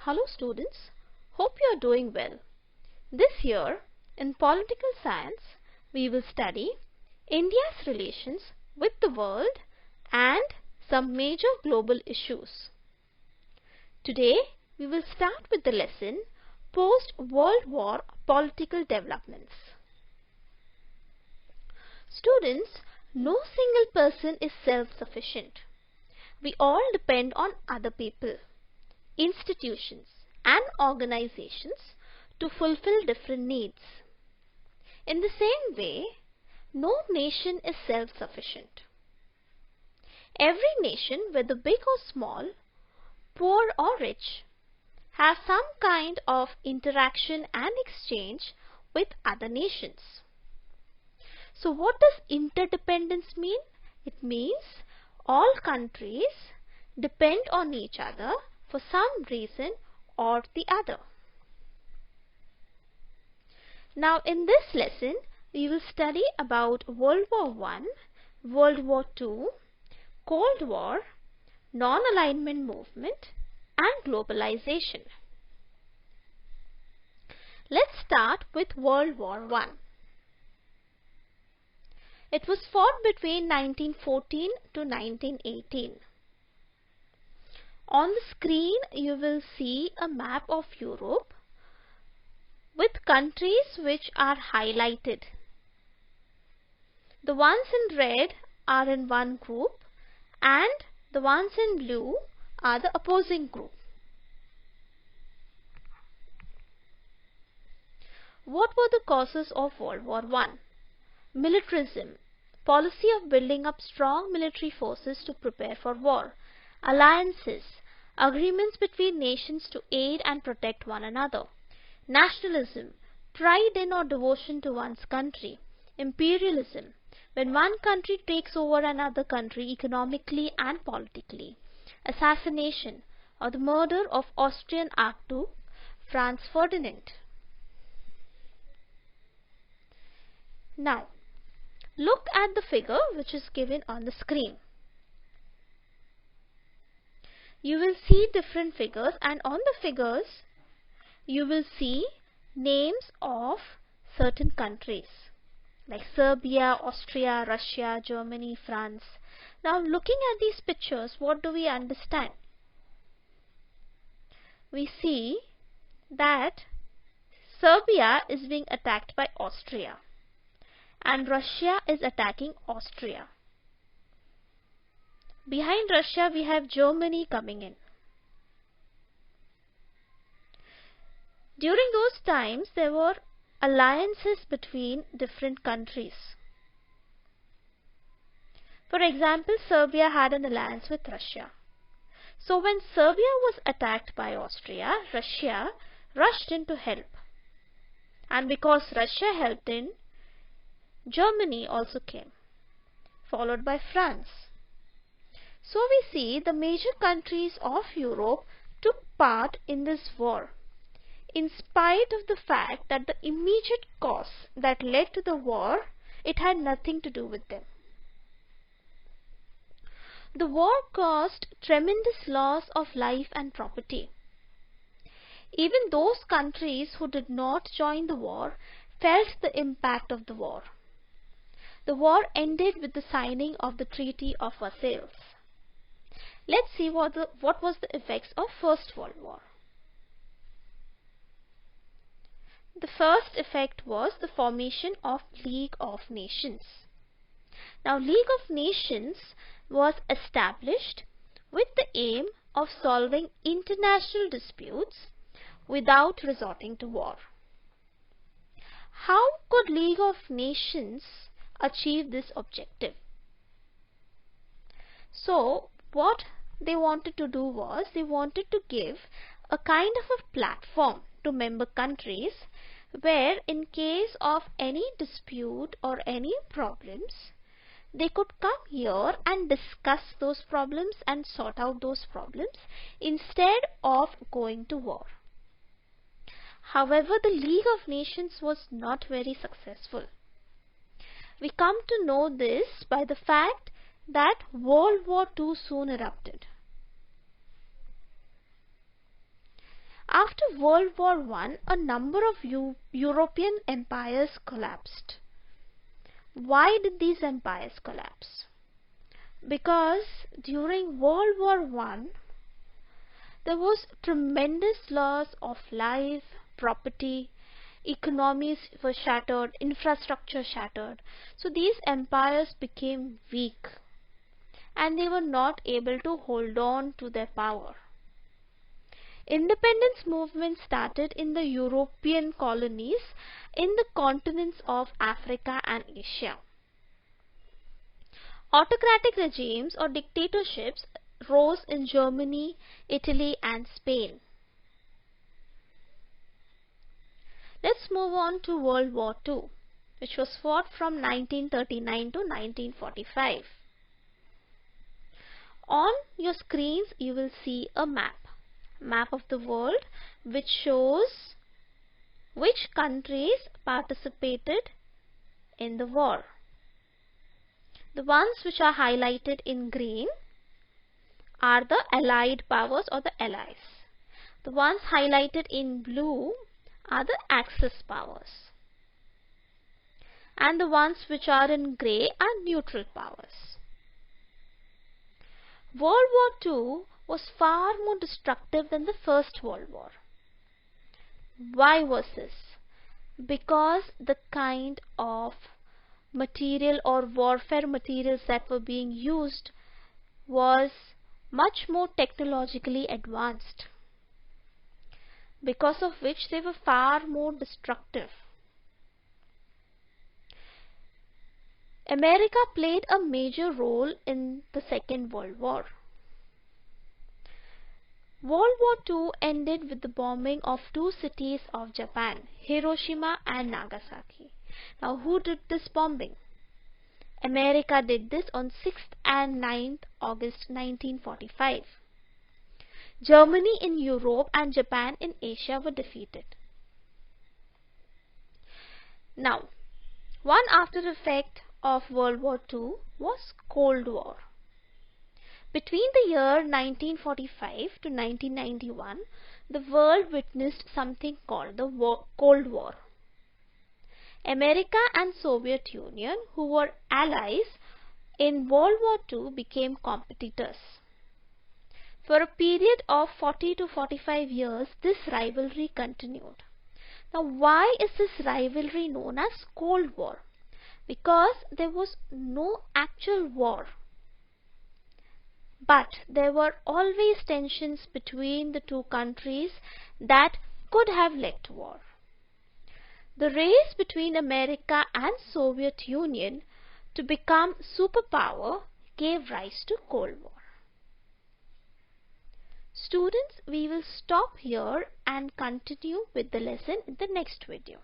Hello students, hope you are doing well. This year in political science we will study India's relations with the world and some major global issues. Today we will start with the lesson Post-World War Political Developments. Students, no single person is self-sufficient. We all depend on other people, institutions and organizations to fulfill different needs. In the same way, no nation is self-sufficient. Every nation, whether big or small, poor or rich, has some kind of interaction and exchange with other nations. So what does interdependence mean? It means all countries depend on each other for some reason or the other. Now in this lesson we will study about World War I, World War II, Cold War, non-alignment movement and globalization. Let's start with World War I. It was fought between 1914 to 1918. On the screen you will see a map of Europe with countries which are highlighted. The ones in red are in one group and the ones in blue are the opposing group. What were the causes of World War I? Militarism, policy of building up strong military forces to prepare for war. Alliances, agreements between nations to aid and protect one another. Nationalism, pride in or devotion to one's country. Imperialism, when one country takes over another country economically and politically. Assassination, or the murder of Austrian Archduke Franz Ferdinand. Now, look at the figure which is given on the screen. You will see different figures, and on the figures you will see names of certain countries like Serbia, Austria, Russia, Germany, France. Now looking at these pictures, what do we understand? We see that Serbia is being attacked by Austria and Russia is attacking Austria. Behind Russia we have Germany coming in. During those times there were alliances between different countries. For example, Serbia had an alliance with Russia. So when Serbia was attacked by Austria, Russia rushed in to help. And because Russia helped in, Germany also came, followed by France. So we see the major countries of Europe took part in this war, in spite of the fact that the immediate cause that led to the war, it had nothing to do with them. The war caused tremendous loss of life and property. Even those countries who did not join the war felt the impact of the war. The war ended with the signing of the Treaty of Versailles. Let's see what was the effects of First World War. The first effect was the formation of League of Nations. Now, League of Nations was established with the aim of solving international disputes without resorting to war. How could League of Nations achieve this objective? So, what they wanted to do was they wanted to give a kind of a platform to member countries where in case of any dispute or any problems, they could come here and discuss those problems and sort out those problems instead of going to war. However, the League of Nations was not very successful. We come to know this by the fact that World War II soon erupted. After World War I, a number of European empires collapsed. Why did these empires collapse? Because during World War I, there was tremendous loss of life, property, economies were shattered, infrastructure shattered. So these empires became weak and they were not able to hold on to their power. Independence movement started in the European colonies in the continents of Africa and Asia. Autocratic regimes or dictatorships rose in Germany, Italy and Spain. Let's move on to World War II, which was fought from 1939 to 1945. On your screens you will see a map of the world which shows which countries participated in the war. The ones which are highlighted in green are the Allied powers or the Allies. The ones highlighted in blue are the Axis powers. And the ones which are in grey are neutral powers. World War II was far more destructive than the First World War. Why was this? Because the kind of material or warfare materials that were being used was much more technologically advanced, because of which they were far more destructive. America played a major role in the Second World War. World War II ended with the bombing of two cities of Japan, Hiroshima and Nagasaki. Now, who did this bombing? America did this on 6th and 9th August 1945. Germany in Europe and Japan in Asia were defeated. Now, one after effect of World War II was Cold War. Between the year 1945 to 1991, the world witnessed something called the Cold War. America and Soviet Union, who were allies in World War II, became competitors. For a period of 40 to 45 years, this rivalry continued. Now, why is this rivalry known as Cold War? Because there was no actual war, but there were always tensions between the two countries that could have led to war. The race between America and Soviet Union to become superpower gave rise to Cold War. Students, we will stop here and continue with the lesson in the next video.